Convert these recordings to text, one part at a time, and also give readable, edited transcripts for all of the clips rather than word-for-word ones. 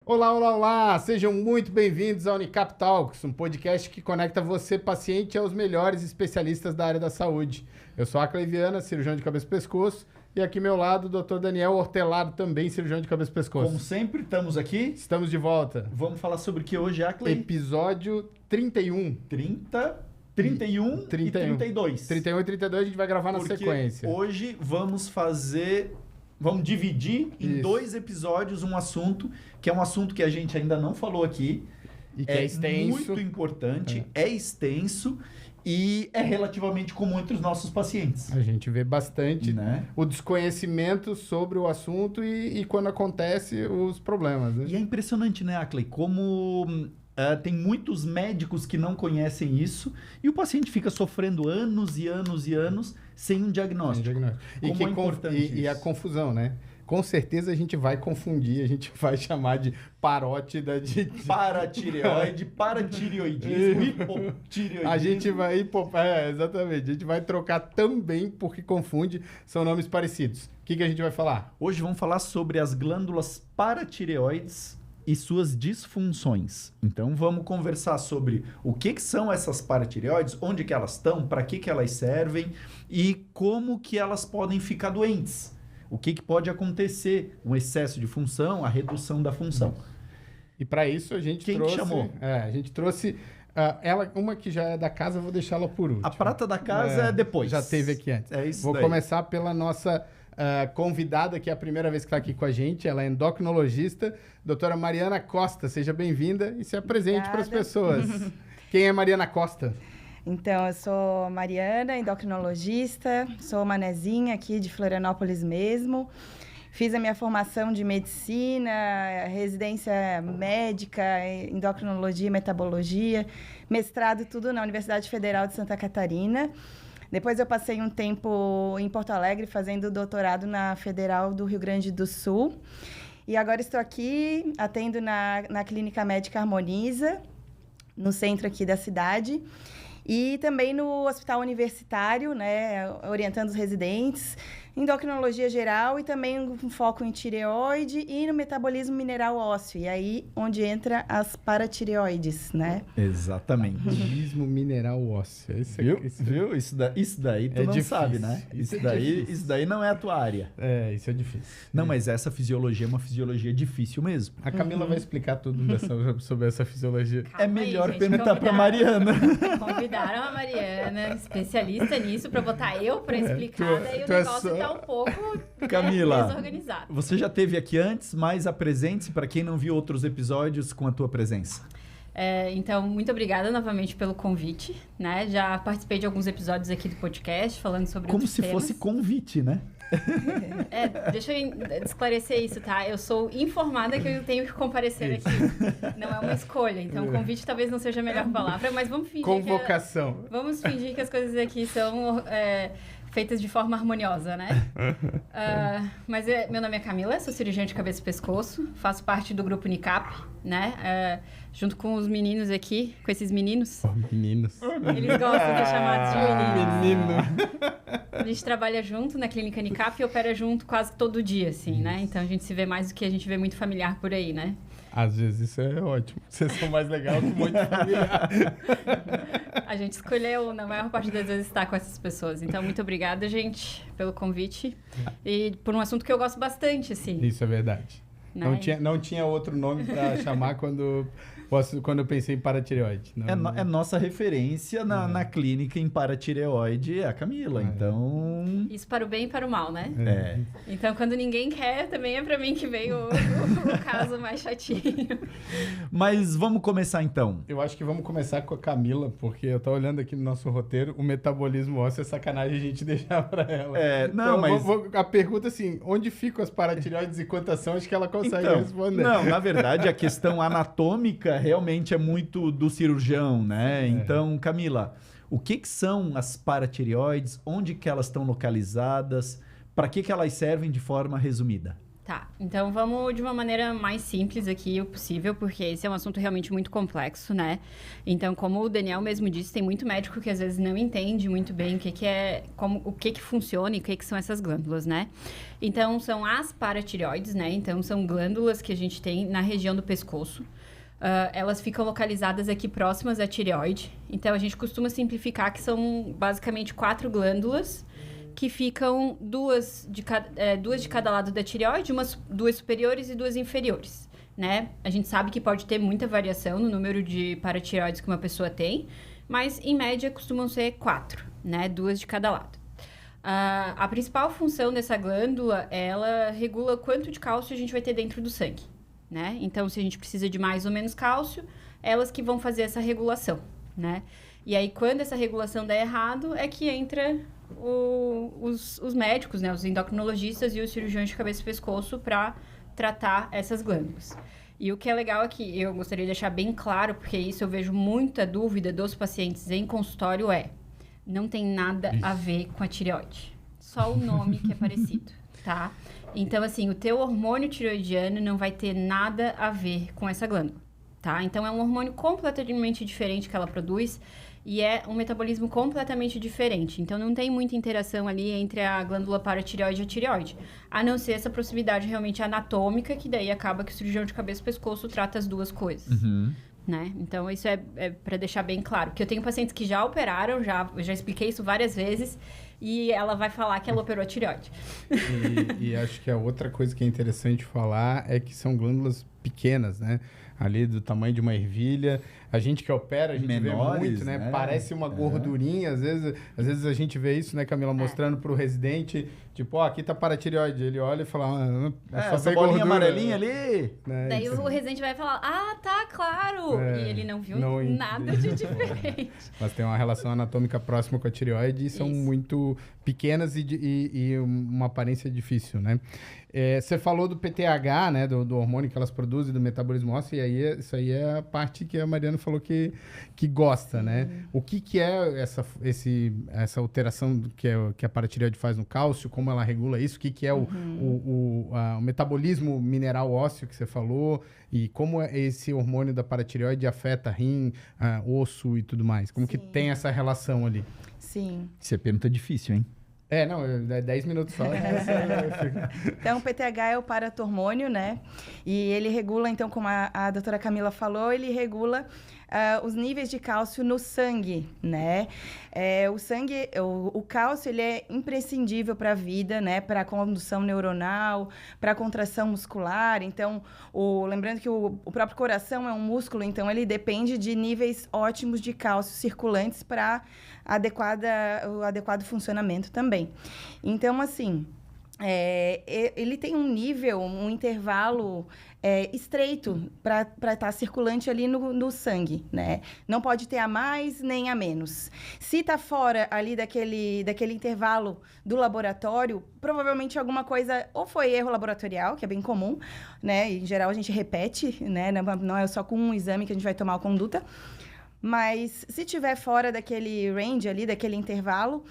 Olá, olá, olá! Sejam muito bem-vindos ao Unicap Talks, um podcast que conecta você, paciente, aos melhores especialistas da área da saúde. Eu sou a Cleiviana, cirurgião de cabeça e pescoço, e aqui ao meu lado o Dr. Daniel Hortelado, também cirurgião de cabeça e pescoço. Como sempre, estamos aqui. Estamos de volta. Vamos falar sobre o que hoje, Acley? Episódio 31. 30, 31 e 32. 31 e 32 a gente vai gravar na sequência. Hoje vamos dividir em dois episódios um assunto, que é um assunto que a gente ainda não falou aqui. E que é extenso. Muito importante, é extenso e é relativamente comum entre os nossos pacientes. A gente vê bastante, né, o desconhecimento sobre o assunto e quando acontece os problemas. Né? E é impressionante, né, Acley, como tem muitos médicos que não conhecem isso e o paciente fica sofrendo anos e anos e anos sem um diagnóstico. E a confusão, né? Com certeza a gente vai confundir, a gente vai chamar de parótida, de paratireoide, paratireoidismo, hipotireoidismo. A gente vai, exatamente, a gente vai trocar também porque confunde, são nomes parecidos. O que a gente vai falar? Hoje vamos falar sobre as glândulas paratireoides e suas disfunções. Então vamos conversar sobre o que são essas paratireoides, onde que elas estão, para que elas servem e como que elas podem ficar doentes. O que pode acontecer? Um excesso de função, a redução da função. E para isso a gente trouxe... Quem chamou? A gente trouxe... uma que já é da casa, eu vou deixá-la por último. A prata da casa é depois. Já teve aqui antes. É isso. Vou começar pela nossa convidada, que é a primeira vez que está aqui com a gente. Ela é endocrinologista, doutora Mariana Costa. Seja bem-vinda e se apresente para as pessoas. Quem é Mariana Costa? Então, eu sou Mariana, endocrinologista, sou manezinha aqui de Florianópolis mesmo. Fiz a minha formação de medicina, residência médica, endocrinologia e metabologia, mestrado tudo na Universidade Federal de Santa Catarina. Depois eu passei um tempo em Porto Alegre fazendo doutorado na Federal do Rio Grande do Sul. E agora estou aqui, atendo na Clínica Médica Harmoniza, no centro aqui da cidade. E também no hospital universitário, né, orientando os residentes, endocrinologia geral e também com foco em tireoide e no metabolismo mineral ósseo. E aí, onde entra as paratireoides, né? Exatamente. Metabolismo mineral ósseo. Viu? Isso daí tu não difícil. Sabe, né? Isso daí não é a tua área. Isso é difícil. Não, mas essa fisiologia é uma fisiologia difícil mesmo. A Camila vai explicar tudo sobre essa fisiologia. Calma é melhor aí, perguntar para Mariana. Convidaram a Mariana, especialista nisso, para botar eu para explicar, daí o negócio tá um pouco Camila, desorganizado. Você já esteve aqui antes, mas apresente-se para quem não viu outros episódios com a tua presença. Então, muito obrigada novamente pelo convite, né? Já participei de alguns episódios aqui do podcast, falando sobre como outros se temas. Fosse convite, né? Deixa eu esclarecer isso, tá? Eu sou informada que eu tenho que comparecer aqui. Não é uma escolha, então convite talvez não seja a melhor palavra, mas vamos fingir Convocação. Vamos fingir que as coisas aqui são feitas de forma harmoniosa, né? Mas meu nome é Camila, sou cirurgiã de cabeça e pescoço, faço parte do grupo Unicap, né? Junto com os meninos aqui, com esses meninos. Meninos. Eles gostam de ser chamados de meninos. Menino. A gente trabalha junto na clínica Unicap e opera junto quase todo dia, assim, né? Então a gente se vê mais do que a gente vê muito familiar por aí, né? Às vezes isso é ótimo. Vocês são mais legal que muito familiar. A gente escolheu, na maior parte das vezes, estar com essas pessoas. Então, muito obrigada, gente, pelo convite. E por um assunto que eu gosto bastante, assim. Isso é verdade. Né? Não tinha outro nome para chamar quando eu pensei em paratireoide. É nossa referência na clínica em paratireoide, é a Camila. Então... Isso para o bem e para o mal, né? Então, quando ninguém quer, também é para mim que veio o caso mais chatinho. Mas vamos começar, então. Eu acho que vamos começar com a Camila, porque eu tô olhando aqui no nosso roteiro, o metabolismo ósseo é sacanagem a gente deixar para ela. A pergunta assim, onde ficam as paratireoides e quantas são? Acho que ela consegue responder. Não, na verdade, a questão anatômica realmente é muito do cirurgião, né? Então, Camila, o que são as paratireoides? Onde que elas estão localizadas? Para que elas servem de forma resumida? Tá, então vamos de uma maneira mais simples aqui o possível, porque esse é um assunto realmente muito complexo, né? Então, como o Daniel mesmo disse, tem muito médico que às vezes não entende muito bem o que é, o que funciona e o que são essas glândulas, né? Então, são as paratireoides, né? Então, são glândulas que a gente tem na região do pescoço. Elas ficam localizadas aqui próximas à tireoide. Então, a gente costuma simplificar que são basicamente 4 glândulas que ficam duas de cada lado da tireoide, duas superiores e 2 inferiores, né? A gente sabe que pode ter muita variação no número de paratireoides que uma pessoa tem, mas em média costumam ser 4, né? 2 de cada lado. A principal função dessa glândula, ela regula quanto de cálcio a gente vai ter dentro do sangue, né? Então, se a gente precisa de mais ou menos cálcio, elas que vão fazer essa regulação, né? E aí, quando essa regulação der errado, é que entra os médicos, né? Os endocrinologistas e os cirurgiões de cabeça e pescoço para tratar essas glândulas. E o que é legal aqui, eu gostaria de deixar bem claro, porque isso eu vejo muita dúvida dos pacientes em consultório, não tem nada a ver com a tireoide. Só o nome que é parecido, tá? Então, assim, o teu hormônio tireoidiano não vai ter nada a ver com essa glândula, tá? Então, é um hormônio completamente diferente que ela produz e é um metabolismo completamente diferente. Então, não tem muita interação ali entre a glândula paratireoide e a tireoide, a não ser essa proximidade realmente anatômica, que daí acaba que o cirurgião de cabeça e pescoço trata as duas coisas. Né? Então, isso é para deixar bem claro. Porque eu tenho pacientes que já operaram, eu já expliquei isso várias vezes, e ela vai falar que ela operou a tireoide. E acho que a outra coisa que é interessante falar é que são glândulas pequenas, né? Ali do tamanho de uma ervilha. A gente que opera, a gente menores, vê muito, né? Parece uma gordurinha. Às vezes a gente vê isso, né, Camila? Mostrando pro residente, tipo, aqui tá paratireoide. Ele olha e fala, só essa bolinha amarelinha ali. Né? Daí o residente vai falar, tá, claro. E ele não viu nada de diferente. Mas tem uma relação anatômica próxima com a tireoide e são muito pequenas e uma aparência difícil, né? Você falou do PTH, né? Do hormônio que elas produzem, do metabolismo ósseo, e aí isso aí é a parte que a Mariana falou que gosta, né? O que é essa alteração que a paratireoide faz no cálcio? Como ela regula isso? O que é o metabolismo mineral ósseo que você falou? E como esse hormônio da paratireoide afeta rim, osso e tudo mais? Como que tem essa relação ali? Sim. Isso é pergunta difícil, hein? Não, é 10 minutos só. Então, o PTH é o paratormônio, né? E ele regula, então, como a doutora Camila falou, ele regula os níveis de cálcio no sangue, né? O cálcio, ele é imprescindível para a vida, né? Para a condução neuronal, para a contração muscular. Então, lembrando que o próprio coração é um músculo, então ele depende de níveis ótimos de cálcio circulantes para o adequado funcionamento também. Então, assim, ele tem um intervalo estreito para estar circulante ali no sangue, né? Não pode ter a mais nem a menos. Se está fora ali daquele intervalo do laboratório, provavelmente alguma coisa ou foi erro laboratorial, que é bem comum, né? Em geral, a gente repete, né? Não é só com um exame que a gente vai tomar a conduta. Mas se estiver fora daquele range ali, daquele intervalo,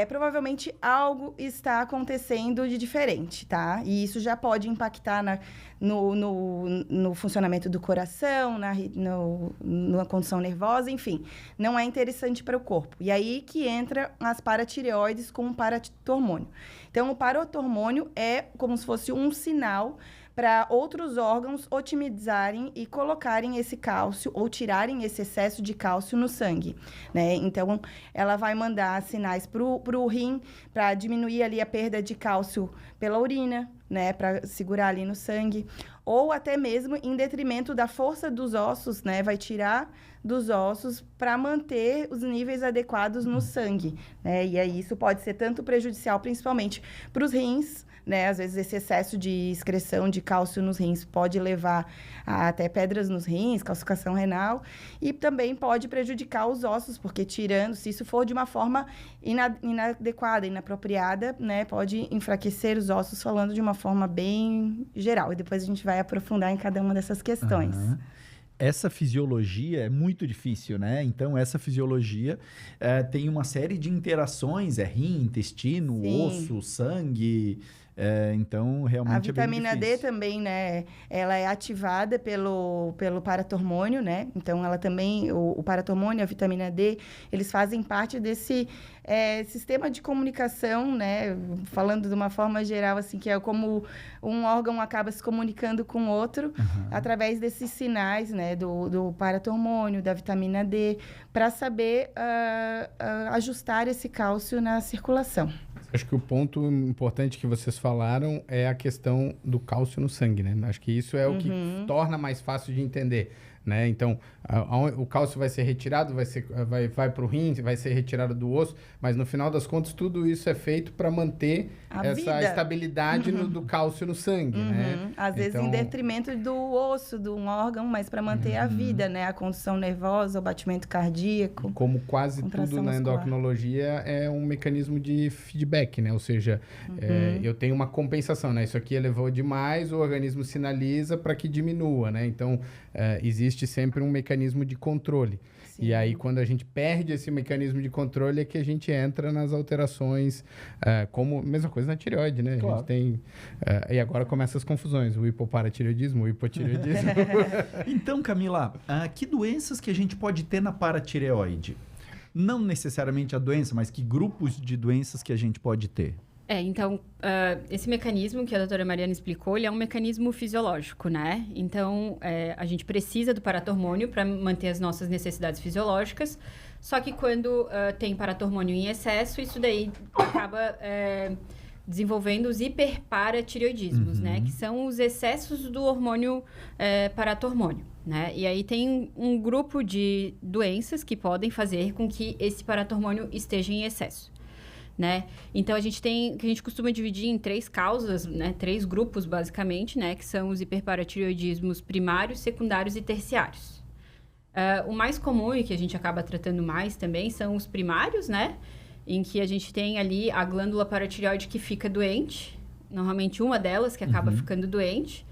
provavelmente algo está acontecendo de diferente, tá? E isso já pode impactar no funcionamento do coração, na condição nervosa, enfim. Não é interessante para o corpo. E aí que entra as paratireoides com o paratormônio. Então, o paratormônio é como se fosse um sinal para outros órgãos otimizarem e colocarem esse cálcio ou tirarem esse excesso de cálcio no sangue, né? Então, ela vai mandar sinais para o rim para diminuir ali a perda de cálcio pela urina, né? Para segurar ali no sangue. Ou até mesmo em detrimento da força dos ossos, né? Vai tirar dos ossos para manter os níveis adequados no sangue, né? E aí isso pode ser tanto prejudicial, principalmente para os rins, né? Às vezes esse excesso de excreção de cálcio nos rins pode levar a até pedras nos rins, calcificação renal, e também pode prejudicar os ossos, porque se isso for de uma forma inadequada, inapropriada, né? Pode enfraquecer os ossos, falando de uma forma bem geral. E depois a gente vai aprofundar em cada uma dessas questões. Essa fisiologia é muito difícil, né? Então, essa fisiologia tem uma série de interações, rim, intestino, Sim. osso, sangue, Então, realmente A é bem vitamina D difícil. também, né? Ela é ativada pelo paratormônio, né? Então, ela também, o paratormônio e a vitamina D, eles fazem parte desse sistema de comunicação, né? Falando de uma forma geral, assim, que é como um órgão acaba se comunicando com o outro através desses sinais, né? Do paratormônio, da vitamina D, para saber ajustar esse cálcio na circulação. Acho que o ponto importante que vocês falaram é a questão do cálcio no sangue, né? Acho que isso é o que torna mais fácil de entender, né? Então, o cálcio vai ser retirado, vai para o rim, vai ser retirado do osso, mas no final das contas tudo isso é feito para manter essa estabilidade do cálcio no sangue, né? Às vezes em detrimento do osso, de um órgão, mas para manter a vida, né? A condução nervosa, o batimento cardíaco. Como quase tudo na endocrinologia é um mecanismo de feedback, né? Ou seja, eu tenho uma compensação, né? Isso aqui elevou demais, o organismo sinaliza para que diminua, né? Então, existe sempre um mecanismo de controle. Sim. E aí, quando a gente perde esse mecanismo de controle, é que a gente entra nas alterações, como mesma coisa na tireoide, né? Claro. A gente tem... e agora começam as confusões, o hipoparatireoidismo, o hipotireoidismo. Então, Camila, que doenças que a gente pode ter na paratireoide? Não necessariamente a doença, mas que grupos de doenças que a gente pode ter? Então, esse mecanismo que a doutora Mariana explicou, ele é um mecanismo fisiológico, né? Então, a gente precisa do paratormônio para manter as nossas necessidades fisiológicas, só que quando tem paratormônio em excesso, isso daí acaba desenvolvendo os hiperparatireoidismos, né? Que são os excessos do hormônio paratormônio, né? E aí tem um grupo de doenças que podem fazer com que esse paratormônio esteja em excesso. Né? Então, a gente costuma dividir em 3 causas, né? 3 grupos, basicamente, né? Que são os hiperparatireoidismos primários, secundários e terciários. O mais comum e que a gente acaba tratando mais também são os primários, né? Em que a gente tem ali a glândula paratireoide que fica doente, normalmente uma delas que acaba ficando doente,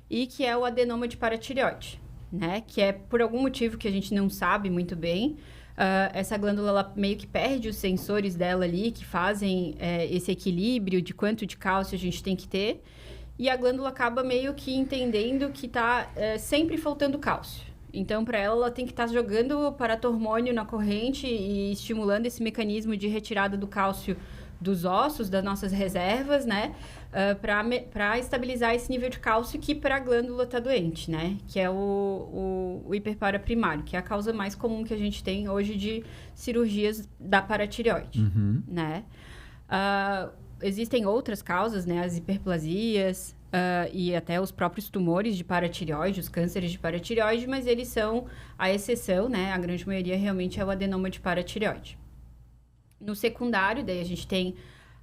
e que é o adenoma de paratireoide, né? Que é por algum motivo que a gente não sabe muito bem. Essa glândula, ela meio que perde os sensores dela ali, que fazem esse equilíbrio de quanto de cálcio a gente tem que ter. E a glândula acaba meio que entendendo que está sempre faltando cálcio. Então, para ela tem que estar jogando paratormônio na corrente e estimulando esse mecanismo de retirada do cálcio dos ossos, das nossas reservas, né? Para estabilizar esse nível de cálcio que para a glândula está doente, né? Que é o hiperpara primário, que é a causa mais comum que a gente tem hoje de cirurgias da paratireoide, né? Existem outras causas, né? As hiperplasias e até os próprios tumores de paratireoide, os cânceres de paratireoide, mas eles são a exceção, né? A grande maioria realmente é o adenoma de paratireoide. No secundário, daí a gente tem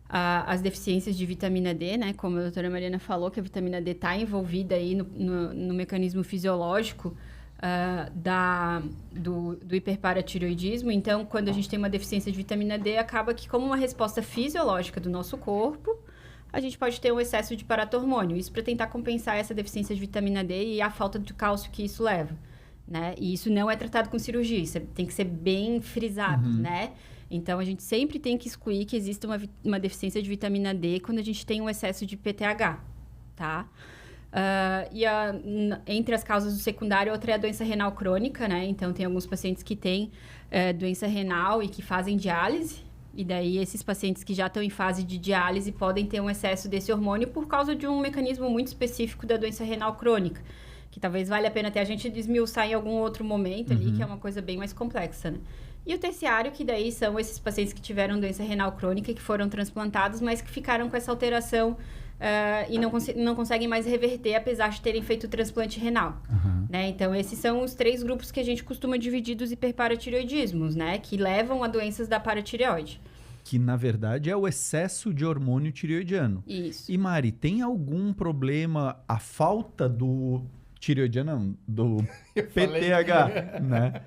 as deficiências de vitamina D, né? Como a doutora Mariana falou, que a vitamina D está envolvida aí no mecanismo fisiológico do hiperparatireoidismo. Então, quando a gente tem uma deficiência de vitamina D, acaba que, como uma resposta fisiológica do nosso corpo, a gente pode ter um excesso de paratormônio. Isso para tentar compensar essa deficiência de vitamina D e a falta de cálcio que isso leva, né? E isso não é tratado com cirurgia, isso tem que ser bem frisado, né? Então, a gente sempre tem que excluir que exista uma deficiência de vitamina D quando a gente tem um excesso de PTH, tá? Entre as causas do secundário, outra é a doença renal crônica, né? Então, tem alguns pacientes que têm doença renal e que fazem diálise. E daí, esses pacientes que já estão em fase de diálise podem ter um excesso desse hormônio por causa de um mecanismo muito específico da doença renal crônica, que talvez valha a pena até a gente desmiuçar em algum outro momento ali, que é uma coisa bem mais complexa, né? E o terciário, que daí são esses pacientes que tiveram doença renal crônica, que foram transplantados, mas que ficaram com essa alteração e não conseguem mais reverter, apesar de terem feito o transplante renal. Né? Então, esses são os 3 grupos que a gente costuma dividir dos hiperparatireoidismos, né? Que levam a doenças da paratireoide. Que, na verdade, é o excesso de hormônio tireoidiano. Isso. E, Mari, tem algum problema, a falta do tireoidiana, não, do PTH, né?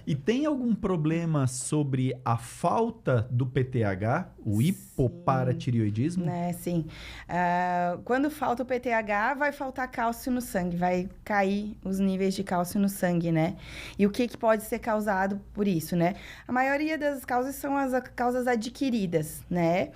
E tem algum problema sobre a falta do PTH, o hipoparatireoidismo? Né, sim. Quando falta o PTH, vai faltar cálcio no sangue, vai cair os níveis de cálcio no sangue, né? E o que pode ser causado por isso, né? A maioria das causas são as causas adquiridas, né?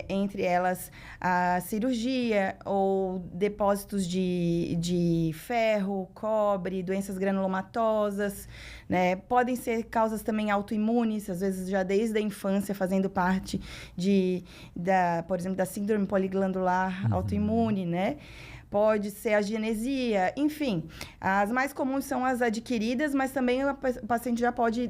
Entre elas a cirurgia ou depósitos de ferro, cobre, doenças granulomatosas, né? Podem ser causas também autoimunes, às vezes já desde a infância, fazendo parte por exemplo, da síndrome poliglandular autoimune, né? Pode ser a genesia, enfim. As mais comuns são as adquiridas, mas também o paciente já pode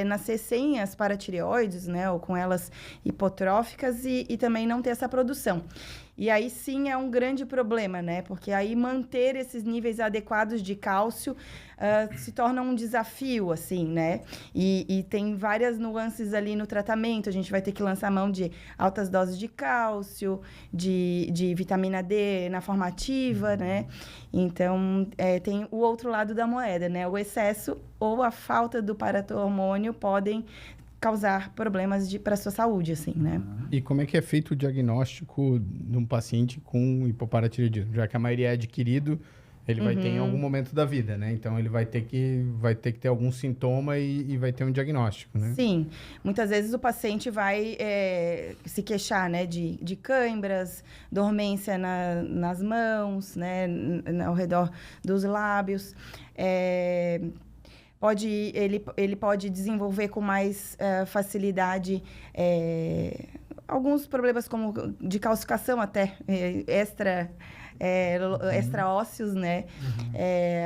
nascer sem as paratireoides, né? Ou com elas hipotróficas e também não ter essa produção. E aí sim é um grande problema, né? Porque aí manter esses níveis adequados de cálcio se torna um desafio, assim, né? E tem várias nuances ali no tratamento. A gente vai ter que lançar mão de altas doses de cálcio, de vitamina D na forma ativa, né? Então, tem o outro lado da moeda, né? O excesso ou a falta do paratormônio podem causar problemas para a sua saúde, assim, né? E como é que é feito o diagnóstico de um paciente com hipoparatireoidismo? Já que a maioria é adquirido, ele vai ter em algum momento da vida, né? Então, ele vai ter que ter algum sintoma e vai ter um diagnóstico, né? Sim. Muitas vezes o paciente vai se queixar, né? De câimbras, dormência nas mãos, né? Ao redor dos lábios. Ele pode desenvolver com mais facilidade alguns problemas como de calcificação até extra-ósseos, né?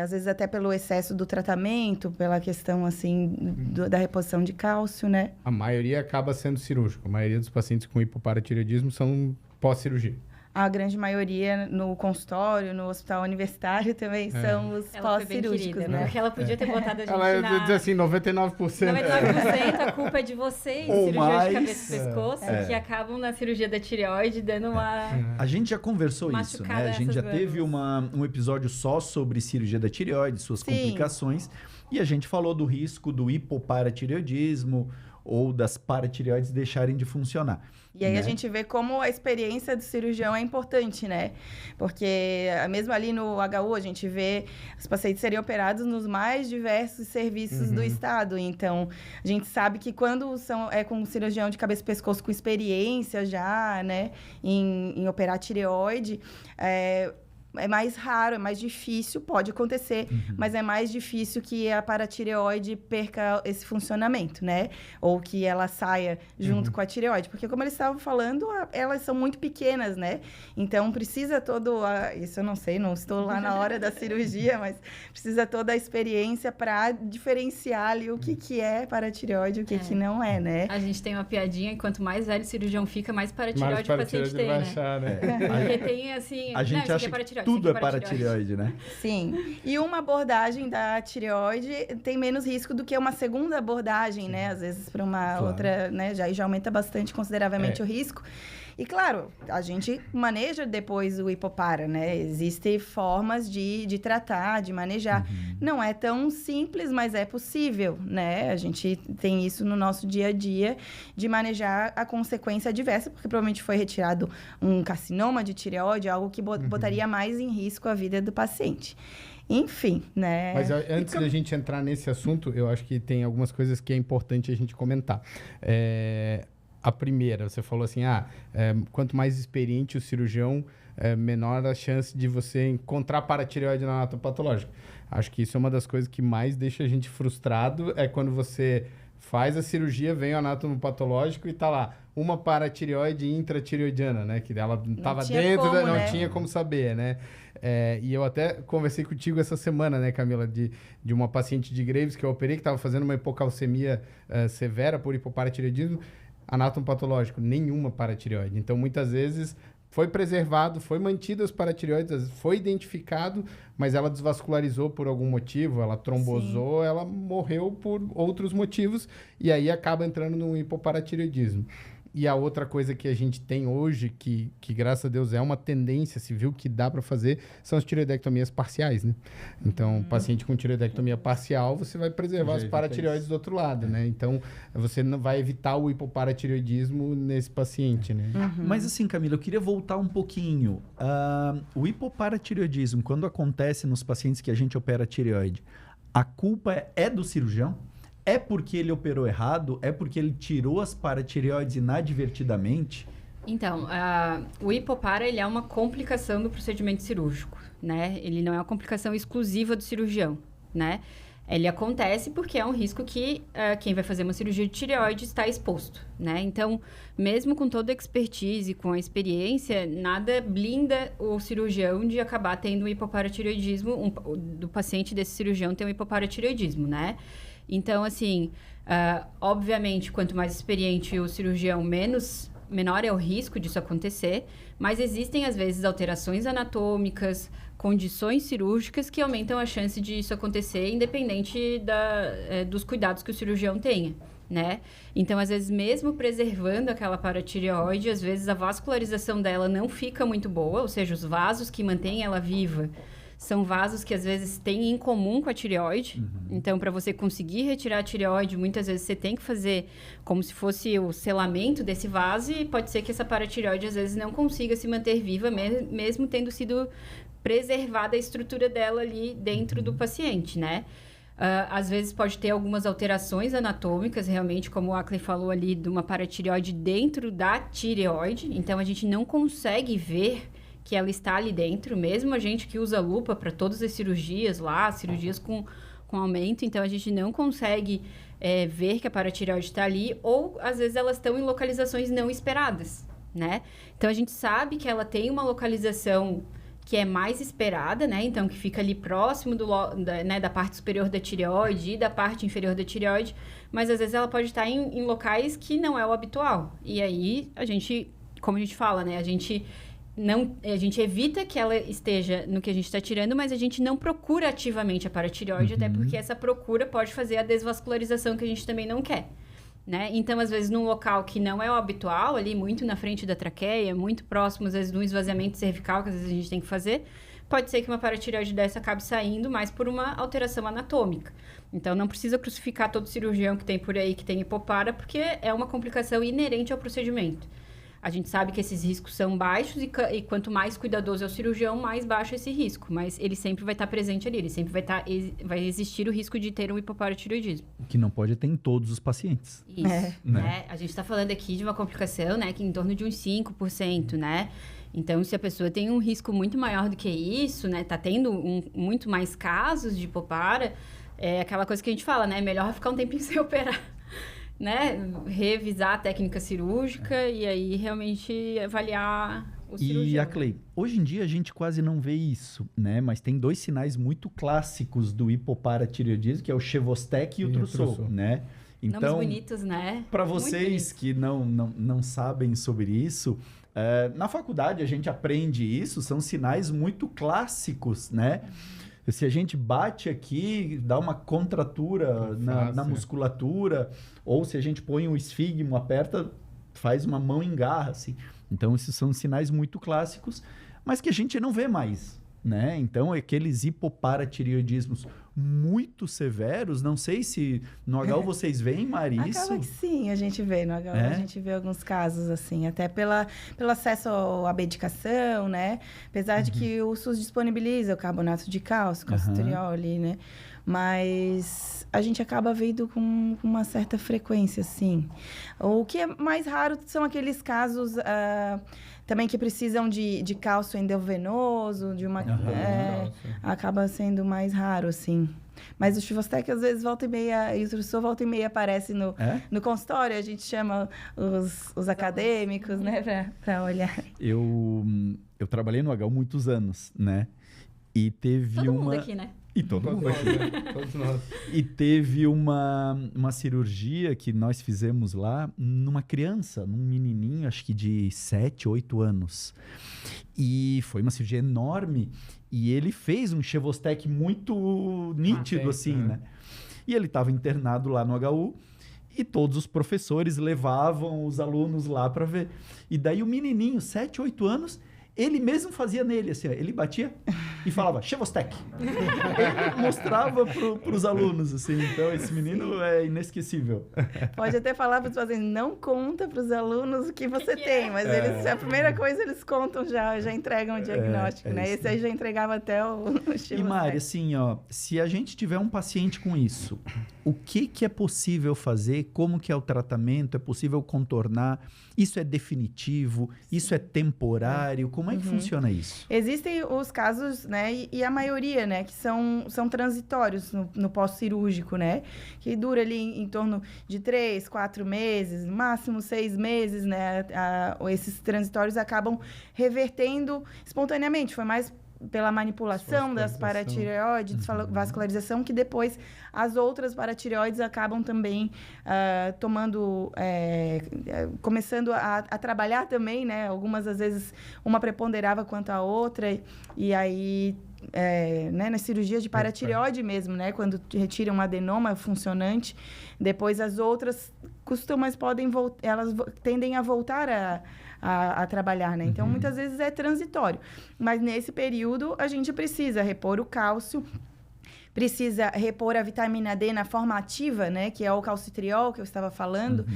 Às vezes até pelo excesso do tratamento, pela questão, assim, da reposição de cálcio, né? A maioria acaba sendo cirúrgico. A maioria dos pacientes com hipoparatireoidismo são pós-cirurgia. A grande maioria no consultório, no hospital universitário também são os pós-cirúrgicos, né? Porque ela podia ter botado a gente ela diz assim, 99%. 99% a culpa é de vocês, ou cirurgiões mais, de cabeça e pescoço, que acabam na cirurgia da tireoide dando uma... A gente já conversou isso, né? A gente já teve um episódio só sobre cirurgia da tireoide, suas complicações, e a gente falou do risco do hipoparatireoidismo ou das paratireoides deixarem de funcionar. E aí a gente vê como a experiência do cirurgião é importante, né? Porque mesmo ali no HU, a gente vê os pacientes serem operados nos mais diversos serviços do estado. Então, a gente sabe que quando com um cirurgião de cabeça e pescoço com experiência já, né? Em operar tireoide, é mais raro, é mais difícil, pode acontecer, mas é mais difícil que a paratireoide perca esse funcionamento, né? Ou que ela saia junto com a tireoide. Porque, como eles estavam falando, elas são muito pequenas, né? Então, precisa isso eu não sei, não estou lá na hora da cirurgia, mas precisa toda a experiência para diferenciar ali o que é paratireoide e o que não é, né? A gente tem uma piadinha, e quanto mais velho o cirurgião fica, mais paratireoide o paciente tem, né? Achar, né? Porque tem, assim... A gente acha que tudo é paratireoide, né? Sim. E uma abordagem da tireoide tem menos risco do que uma segunda abordagem, né? Às vezes para uma outra, né? Já aumenta bastante, consideravelmente o risco. E, claro, a gente maneja depois o hipopara, né? Existem formas de tratar, de manejar. Não é tão simples, mas é possível, né? A gente tem isso no nosso dia a dia, de manejar a consequência adversa, porque provavelmente foi retirado um carcinoma de tireoide, algo que botaria mais em risco a vida do paciente. Enfim, né? Mas antes da gente entrar nesse assunto, eu acho que tem algumas coisas que é importante a gente comentar. A primeira, você falou assim, quanto mais experiente o cirurgião, menor a chance de você encontrar paratireoide na anatopatológica. Acho que isso é uma das coisas que mais deixa a gente frustrado, é quando você faz a cirurgia, vem o anatopatológico e tá lá, uma paratireoide intratireoidiana, né? Que ela estava dentro, não tinha como saber, né? E eu até conversei contigo essa semana, né, Camila, de uma paciente de Graves que eu operei, que estava fazendo uma hipocalcemia severa por hipoparatireoidismo, anatopatológico, nenhuma paratireoide. Então, muitas vezes, foi preservado, foi mantido as paratireoides, foi identificado, mas ela desvascularizou por algum motivo, ela trombosou, ela morreu por outros motivos, e aí acaba entrando no hipoparatireoidismo. E a outra coisa que a gente tem hoje, que graças a Deus é uma tendência, se viu que dá para fazer, são as tireoidectomias parciais, né? Então, paciente com tireoidectomia parcial, você vai preservar as paratireoides do outro lado, né? Então, você não vai evitar o hipoparatireoidismo nesse paciente, né? Mas assim, Camila, eu queria voltar um pouquinho. O hipoparatireoidismo, quando acontece nos pacientes que a gente opera a tireoide, a culpa é do cirurgião? É porque ele operou errado? É porque ele tirou as paratireoides inadvertidamente? Então, o hipopara, ele é uma complicação do procedimento cirúrgico, né? Ele não é uma complicação exclusiva do cirurgião, né? Ele acontece porque é um risco que quem vai fazer uma cirurgia de tireoide está exposto, né? Então, mesmo com toda a expertise, com a experiência, nada blinda o cirurgião de acabar tendo um hipoparatireoidismo, do paciente desse cirurgião ter um hipoparatireoidismo, né? Então, assim, obviamente, quanto mais experiente o cirurgião, menor é o risco disso acontecer, mas existem, às vezes, alterações anatômicas, condições cirúrgicas que aumentam a chance disso acontecer, independente dos cuidados que o cirurgião tenha, né? Então, às vezes, mesmo preservando aquela paratireoide, às vezes a vascularização dela não fica muito boa, ou seja, os vasos que mantêm ela viva são vasos que, às vezes, têm em comum com a tireoide. Então, para você conseguir retirar a tireoide, muitas vezes você tem que fazer como se fosse o selamento desse vaso e pode ser que essa paratireoide, às vezes, não consiga se manter viva, mesmo tendo sido preservada a estrutura dela ali dentro do paciente, né? Às vezes pode ter algumas alterações anatômicas, realmente, como o Ackley falou ali, de uma paratireoide dentro da tireoide. Então, a gente não consegue ver que ela está ali dentro, mesmo a gente que usa lupa para todas as cirurgias lá, cirurgias com aumento, então a gente não consegue ver que a paratireoide está ali, ou às vezes elas estão em localizações não esperadas, né? Então a gente sabe que ela tem uma localização que é mais esperada, né? Então que fica ali próximo da parte superior da tireoide e da parte inferior da tireoide, mas às vezes ela pode estar em locais que não é o habitual. E aí a gente, como a gente fala, né? A gente evita que ela esteja no que a gente está tirando, mas a gente não procura ativamente a paratireoide, até porque essa procura pode fazer a desvascularização que a gente também não quer, né? Então, às vezes, num local que não é o habitual, ali muito na frente da traqueia, muito próximo, às vezes, de um esvaziamento cervical, que às vezes a gente tem que fazer, pode ser que uma paratireoide dessa acabe saindo mais por uma alteração anatômica. Então, não precisa crucificar todo cirurgião que tem por aí, que tem hipopara, porque é uma complicação inerente ao procedimento. A gente sabe que esses riscos são baixos e quanto mais cuidadoso é o cirurgião, mais baixo é esse risco. Mas ele sempre vai estar presente ali, ele sempre vai existir o risco de ter um hipoparatireoidismo. O que não pode ter em todos os pacientes. Isso, né? A gente está falando aqui de uma complicação, né, que é em torno de uns 5%, né? Então, se a pessoa tem um risco muito maior do que isso, né, tá tendo muito mais casos de hipopara, é aquela coisa que a gente fala, né? Melhor ficar um tempinho sem operar. Né, revisar a técnica cirúrgica e aí realmente avaliar o cirurgião. E a Clay, hoje em dia a gente quase não vê isso, né? Mas tem dois sinais muito clássicos do hipoparatireoidismo, que é o Chevostec e o Trousseau, né? Então, nomes bonitos, né? Para vocês que não sabem sobre isso, na faculdade a gente aprende isso, são sinais muito clássicos, né? Se a gente bate aqui, dá uma contratura na musculatura, ou se a gente põe um esfigmo, aperta, faz uma mão em garra, assim. Então, esses são sinais muito clássicos, mas que a gente não vê mais, né? Então, aqueles hipoparatireoidismos muito severos, não sei se no HU vocês veem, Mari, isso? Acaba que sim, a gente vê no HU, a gente vê alguns casos assim, até pelo acesso à medicação, né? Apesar de que o SUS disponibiliza o carbonato de cálcio, calcitriol ali, né? Mas a gente acaba vendo com uma certa frequência, assim. O que é mais raro são aqueles casos também que precisam de cálcio endovenoso, de uma... acaba sendo mais raro, assim. Mas o Chevostec, às vezes, volta e meia, e o Trousseau volta e meia aparece no consultório. A gente chama os acadêmicos, né, para olhar. Eu trabalhei no HU muitos anos, né? E teve todo mundo aqui, né? E todo mundo aqui. Todos nós. E teve uma cirurgia que nós fizemos lá numa criança, num menininho, acho que de 7, 8 anos. E foi uma cirurgia enorme. E ele fez um Chevostec muito nítido, assim, né? E ele estava internado lá no HU. E todos os professores levavam os alunos lá para ver. E daí o menininho, 7, 8 anos, ele mesmo fazia nele, assim, ó, ele batia e falava, Chevostek. Ele mostrava para os alunos, assim. Então, esse menino é inesquecível. Pode até falar para os pacientes, não conta para os alunos o que você tem, mas eles, a primeira coisa eles contam já entregam o diagnóstico, né? Esse aí já entregava até o E Mari, assim, ó, se a gente tiver um paciente com isso, o que é possível fazer? Como que é o tratamento? É possível contornar? Isso é definitivo? Isso é temporário? Como é que funciona isso? Existem os casos, né, e a maioria, né, que são transitórios no pós-cirúrgico, né, que dura ali em torno de 3, 4 meses, no máximo 6 meses, né, esses transitórios acabam revertendo espontaneamente, foi mais pela manipulação das paratireoides, vascularização, que depois as outras paratireoides acabam também começando a trabalhar também, né? Algumas, às vezes, uma preponderava quanto a outra, e aí, né, nas cirurgias de paratireoide mesmo, né? Quando retiram um adenoma funcionante, depois as outras elas tendem a voltar a trabalhar, né? Então, muitas vezes é transitório. Mas, nesse período, a gente precisa repor o cálcio, precisa repor a vitamina D na forma ativa, né? Que é o calcitriol, que eu estava falando.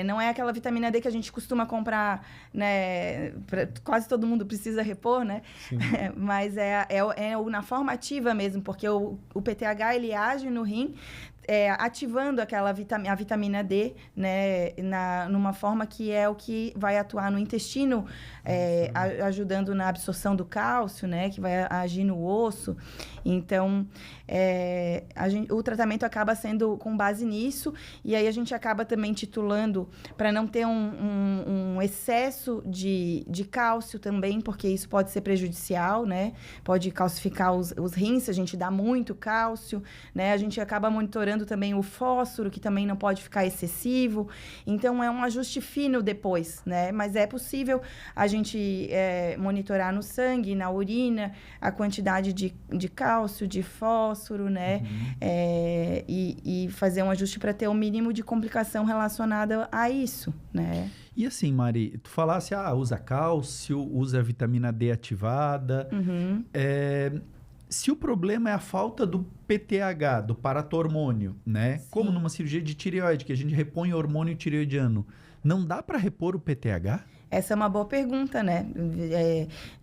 Não é aquela vitamina D que a gente costuma comprar, né? Quase todo mundo precisa repor, né? Mas é na forma ativa mesmo, porque o PTH, ele age no rim, ativando a vitamina D, né, numa forma que é o que vai atuar no intestino, ajudando na absorção do cálcio, né, que vai agir no osso. Então, o tratamento acaba sendo com base nisso, e aí a gente acaba também titulando para não ter um excesso de cálcio também, porque isso pode ser prejudicial, né? Pode calcificar os rins se a gente dá muito cálcio, né? A gente acaba monitorando também o fósforo, que também não pode ficar excessivo. Então, é um ajuste fino depois, né? Mas é possível a gente monitorar no sangue, na urina, a quantidade de cálcio, de fósforo, né? E fazer um ajuste para ter o mínimo de complicação relacionada a isso, né? E assim, Mari, tu falasse, usa cálcio, usa vitamina D ativada. Se o problema é a falta do PTH, do paratormônio, né? Sim. Como numa cirurgia de tireoide, que a gente repõe hormônio tireoidiano, não dá para repor o PTH? Essa é uma boa pergunta, né?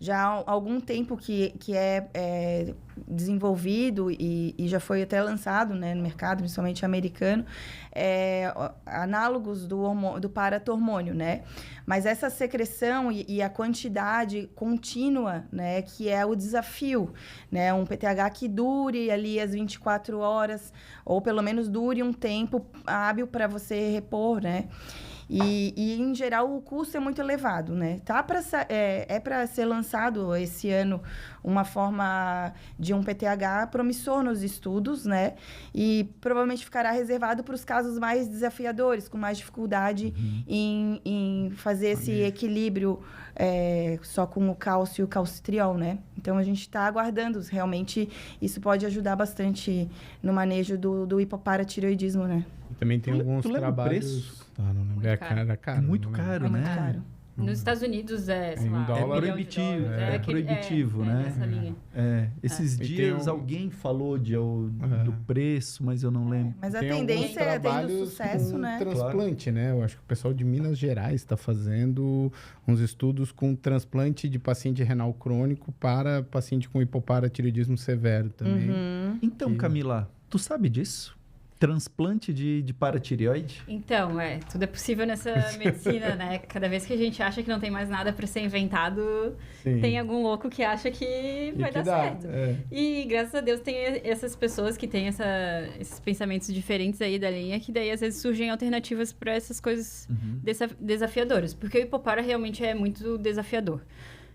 Já há algum tempo que é desenvolvido e já foi até lançado, né, no mercado, principalmente americano, análogos do paratormônio, né? Mas essa secreção e a quantidade contínua, né, que é o desafio, né? Um PTH que dure ali as 24 horas, ou pelo menos dure um tempo hábil para você repor, né? E, em geral, o custo é muito elevado, né? Para ser lançado esse ano uma forma de um PTH promissor nos estudos, né? E provavelmente ficará reservado para os casos mais desafiadores, com mais dificuldade em fazer esse equilíbrio só com o cálcio e o calcitriol, né? Então, a gente está aguardando. Realmente, isso pode ajudar bastante no manejo do hipoparatireoidismo, né? Também tem alguns tu lembra trabalhos... o preço? Não lembro. Muito caro. É muito caro, É né? muito caro. Nos Estados Unidos sei lá, dólar. $1 milhão de Proibitivo, dólares. é proibitivo, né? Nessa linha. Esses E tem dias alguém falou do preço, mas eu não lembro. Mas a Tem tendência é alguns tendo trabalhos sucesso, com né? transplante, né? Eu acho que o pessoal de Minas Gerais está fazendo uns estudos com transplante de paciente renal crônico para paciente com hipoparatireoidismo severo também. Então, Camila, tu sabe disso? Transplante de paratireoide? Então, tudo é possível nessa medicina, né? Cada vez que a gente acha que não tem mais nada para ser inventado, Sim. tem algum louco que acha que vai dar certo. E graças a Deus tem essas pessoas que têm esses pensamentos diferentes aí da linha, que daí às vezes surgem alternativas para essas coisas desafiadoras. Porque o hipopara realmente é muito desafiador,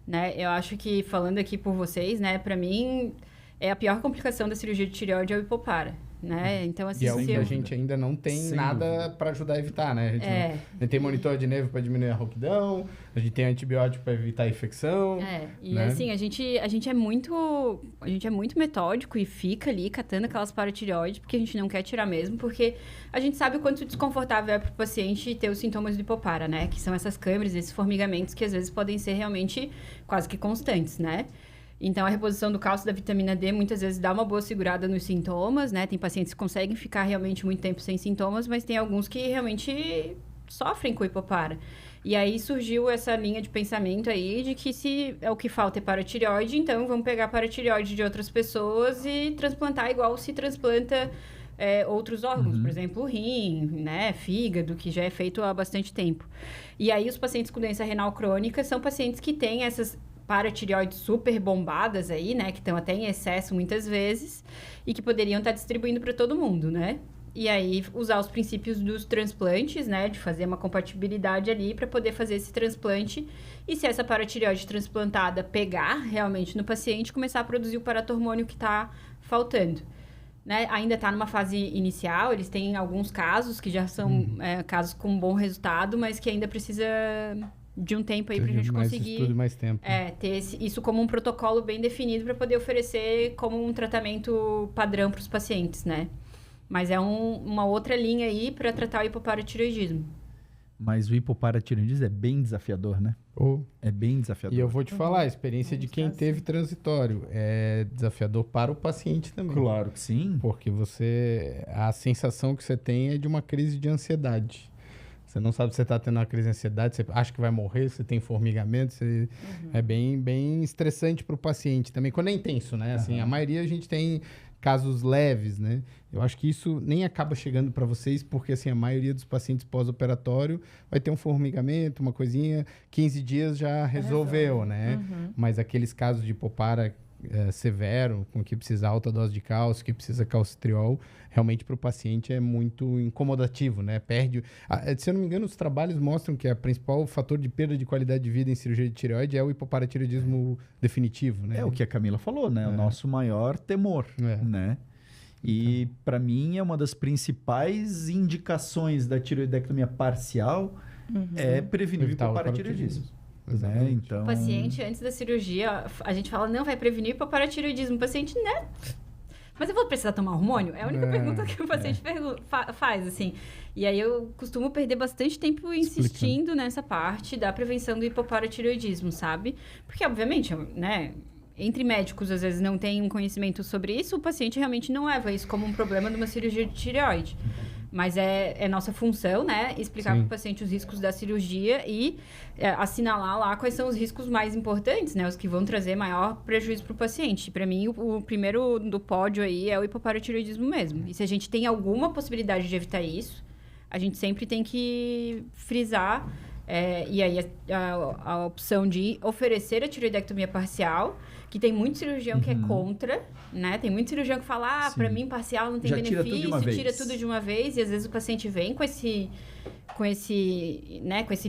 né? Eu acho que, falando aqui por vocês, né? Para mim, a pior complicação da cirurgia de tireoide é o hipopara. né? Então, assim, E é o se que a eu... gente ainda não tem Sem nada dúvida. para ajudar a evitar, né? A gente tem monitor de nervo para diminuir a rouquidão, a gente tem antibiótico para evitar a infecção. E né? assim, a gente é muito metódico e fica ali catando aquelas paratireoides, porque a gente não quer tirar mesmo, porque a gente sabe o quanto desconfortável é para o paciente ter os sintomas do hipopara, né? Que são essas câimbras, esses formigamentos que às vezes podem ser realmente quase que constantes, né? Então, a reposição do cálcio e da vitamina D muitas vezes dá uma boa segurada nos sintomas, né? Tem pacientes que conseguem ficar realmente muito tempo sem sintomas, mas tem alguns que realmente sofrem com o hipopara. E aí surgiu essa linha de pensamento aí de que se é o que falta é paratireoide, então vamos pegar paratireoide de outras pessoas e transplantar igual se transplanta outros órgãos, por exemplo, o rim, né, fígado, que já é feito há bastante tempo. E aí os pacientes com doença renal crônica são pacientes que têm essas paratireoides super bombadas aí, né, que estão até em excesso muitas vezes e que poderiam estar distribuindo para todo mundo, né? E aí usar os princípios dos transplantes, né, de fazer uma compatibilidade ali para poder fazer esse transplante e se essa paratireoide transplantada pegar realmente no paciente, começar a produzir o paratormônio que está faltando. Né? Ainda está numa fase inicial, eles têm alguns casos que já são casos com bom resultado, mas que ainda precisa de um tempo aí para a gente conseguir estudo, mais tempo. ter isso como um protocolo bem definido para poder oferecer como um tratamento padrão para os pacientes, né? Mas é uma outra linha aí para tratar o hipoparatireoidismo. Mas o hipoparatireoidismo é bem desafiador, né? É bem desafiador. E eu vou te falar, a experiência de quem teve transitório é desafiador para o paciente também. Claro que sim. Porque a sensação que você tem é de uma crise de ansiedade. Você não sabe se você está tendo uma crise de ansiedade, você acha que vai morrer, você tem formigamento, é bem estressante para o paciente também, quando é intenso, né? Assim, a maioria a gente tem casos leves, né? Eu acho que isso nem acaba chegando para vocês, porque assim, a maioria dos pacientes pós-operatório vai ter um formigamento, uma coisinha, 15 dias já resolveu, né? Mas aqueles casos de hipopara severo, com que precisa alta dose de cálcio, que precisa calcitriol, realmente para o paciente é muito incomodativo, né? Se eu não me engano, os trabalhos mostram que o principal fator de perda de qualidade de vida em cirurgia de tireoide é o hipoparatireoidismo definitivo, né? É o que a Camila falou, né? O nosso maior temor, né? E para mim é uma das principais indicações da tireoidectomia parcial é prevenir o hipoparatireoidismo. Né? Então... O paciente, antes da cirurgia, a gente fala, não, vai prevenir o hipoparatireoidismo. O paciente, né? Mas eu vou precisar tomar hormônio? É a única pergunta que o paciente faz, assim. E aí eu costumo perder bastante tempo insistindo nessa parte da prevenção do hipoparatireoidismo, sabe? Porque, obviamente, né... Entre médicos, às vezes, não tem um conhecimento sobre isso, o paciente realmente não leva isso como um problema de uma cirurgia de tireoide. Mas é nossa função, né? Explicar para o paciente os riscos da cirurgia e assinalar lá quais são os riscos mais importantes, né? Os que vão trazer maior prejuízo para o paciente. Para mim, o primeiro do pódio aí é o hipoparatireoidismo mesmo. E se a gente tem alguma possibilidade de evitar isso, a gente sempre tem que frisar. E aí a opção de oferecer a tireoidectomia parcial, que tem muito cirurgião que é contra, né? Tem muito cirurgião que fala, para mim parcial não tem benefício, tira tudo de uma vez. E às vezes o paciente vem com esse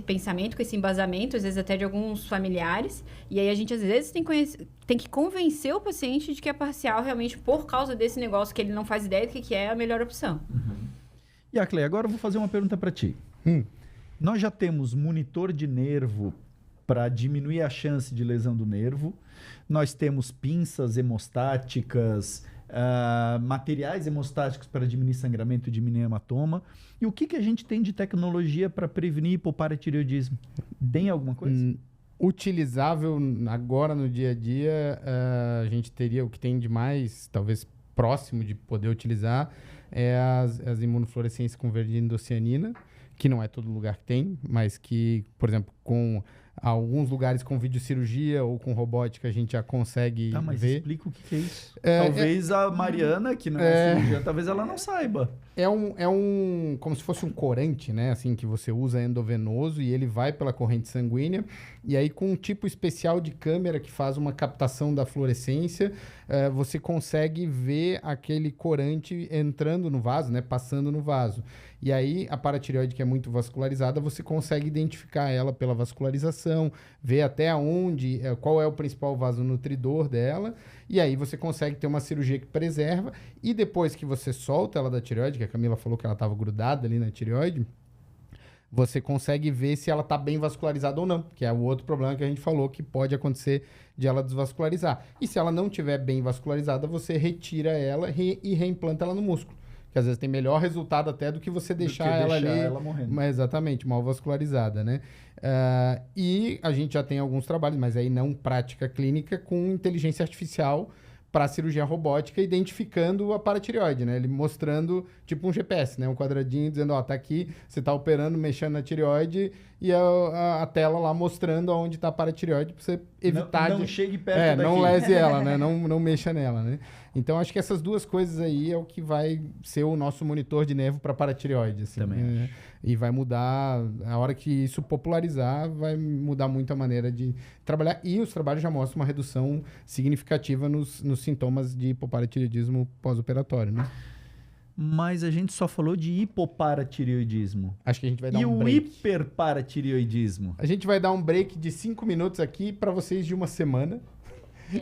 pensamento, com esse embasamento, às vezes até de alguns familiares. E aí a gente às vezes tem que convencer o paciente de que a parcial realmente, por causa desse negócio que ele não faz ideia do que é a melhor opção. E a Clei, agora eu vou fazer uma pergunta para ti. Nós já temos monitor de nervo para diminuir a chance de lesão do nervo. Nós temos pinças hemostáticas, materiais hemostáticos para diminuir sangramento e diminuir hematoma. E o que a gente tem de tecnologia para prevenir hipoparatireoidismo? Tem alguma coisa? Utilizável agora no dia a dia, a gente teria o que tem de mais, talvez próximo de poder utilizar, é as imunofluorescências com verde endocianina, que não é todo lugar que tem, mas que, por exemplo, com alguns lugares com videocirurgia ou com robótica a gente já consegue mas ver. Explica o que é isso. Talvez a Mariana, que não é cirurgiã, talvez ela não saiba. É como se fosse um corante, né? Assim, que você usa endovenoso e ele vai pela corrente sanguínea. E aí, com um tipo especial de câmera que faz uma captação da fluorescência, você consegue ver aquele corante entrando no vaso, né? Passando no vaso. E aí, a paratireoide, que é muito vascularizada, você consegue identificar ela pela vascularização vascularização, ver até onde, qual é o principal vasonutridor dela, e aí você consegue ter uma cirurgia que preserva, e depois que você solta ela da tireoide, que a Camila falou que ela estava grudada ali na tireoide, você consegue ver se ela está bem vascularizada ou não, que é o outro problema que a gente falou que pode acontecer de ela desvascularizar. E se ela não estiver bem vascularizada, você retira ela e reimplanta ela no músculo. Que às vezes tem melhor resultado até do que você deixar ela ali. Ela morrendo. Mas, exatamente, mal vascularizada, né? E a gente já tem alguns trabalhos, mas aí não prática clínica, com inteligência artificial para cirurgia robótica, identificando a paratireoide, né? Ele mostrando, tipo um GPS, né? Um quadradinho dizendo, ó, tá aqui, você tá operando, mexendo na tireoide, e a tela lá mostrando onde tá a paratireoide, para você evitar... Não chegue perto daqui. Não lese ela, né? Não mexa nela, né? Então, acho que essas duas coisas aí é o que vai ser o nosso monitor de nervo para paratireoide, assim. Também acho. E vai mudar, a hora que isso popularizar, vai mudar muito a maneira de trabalhar. E os trabalhos já mostram uma redução significativa nos sintomas de hipoparatireoidismo pós-operatório, né? Mas a gente só falou de hipoparatireoidismo. Acho que a gente vai dar E um o break. hiperparatireoidismo? A gente vai dar um break de 5 minutos aqui para vocês de uma semana.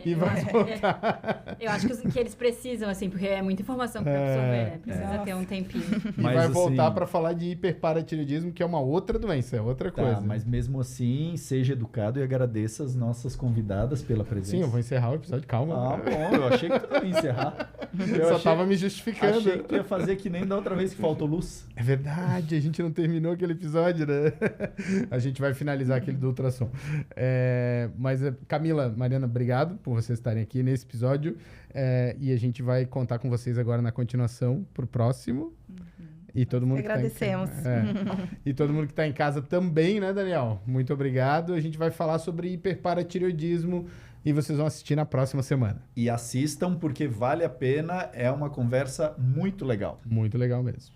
E vai voltar. Eu acho que eles precisam, assim, porque é muita informação para absorver, né? Precisa ter um tempinho. E Mas, vai assim, voltar para falar de hiperparatireoidismo, que é uma outra doença, é outra coisa. Mas mesmo assim, seja educado e agradeça as nossas convidadas pela presença. Sim, eu vou encerrar o episódio, calma. Ah, bom, eu achei que tu não ia encerrar. Eu só tava me justificando. Achei que tu ia fazer que nem da outra vez que faltou luz. É verdade, a gente não terminou aquele episódio, né? A gente vai finalizar aquele do ultrassom. Mas, Camila, Mariana, obrigado por vocês estarem aqui nesse episódio. E a gente vai contar com vocês agora na continuação pro próximo. E todo mundo Agradecemos. E todo mundo que está em casa também, né, Daniel? Muito obrigado. A gente vai falar sobre hiperparatireoidismo e vocês vão assistir na próxima semana. E assistam porque vale a pena, é uma conversa muito legal. Muito legal mesmo.